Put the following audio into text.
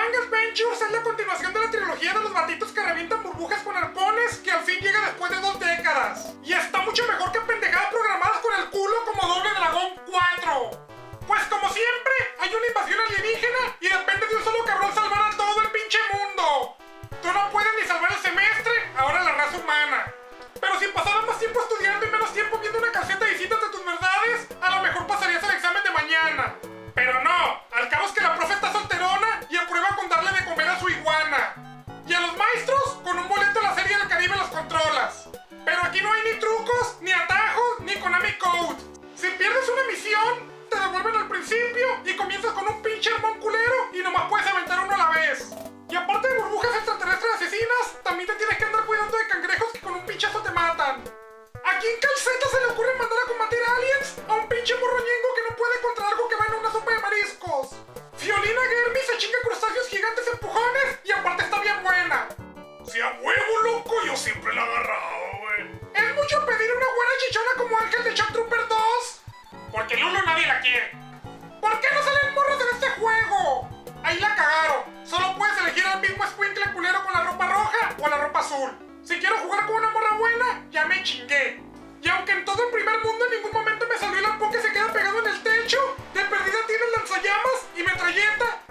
Flying Adventures es la continuación de la trilogía de los batitos que revientan burbujas con arpones que al fin llega después de 2 décadas. Y está mucho mejor que pendejadas programadas con el culo como Doble Dragón 4. Pues como siempre, hay una invasión alienígena y depende de un solo cabrón salvar a todo el pinche mundo. Tú no puedes ni salvar el semestre, ahora la raza humana. Pero si pasaras más tiempo estudiando y menos tiempo viendo una caseta de citas de tus verdades, a lo mejor pasarías el examen de mañana. Pero no, al cabo es que la profe está solterona y aprueba con darle de comer a su iguana. Y a los maestros, con un boleto a la Serie del Caribe los controlas. Pero aquí no hay ni trucos, ni atajos, ni Konami Code. Si pierdes una misión, te devuelven al principio y comienzas con un pinche armón culero y nomás puedes aventar uno a la vez. Y aparte de burbujas extraterrestres asesinas, también te tienes que andar cuidando de cangrejos que con un pinchazo te matan. ¿A quién calceta se le ocurre mandar a combatir aliens a un pinche morroñengo que no puede contra algo que va en una sopa de mariscos? Fiolina Germi se chinga crustáceos gigantes empujones y aparte está bien buena. Si a huevo, loco, yo siempre la he agarrado, güey. ¿Es mucho pedir una güera chichona como Ángel de Shock Trooper 2? Porque Lulu nadie la quiere. ¿Por qué no salen morros en este juego? Ahí la cagaron. Solo puedes elegir al mismo escuincle culero con la ropa roja o la ropa azul. Si quiero jugar con una morra buena, ya me chingué. Y aunque en todo el primer mundo en ningún momento me salió el arpón que se queda pegado en el techo, de perdida tiene lanzallamas y metralleta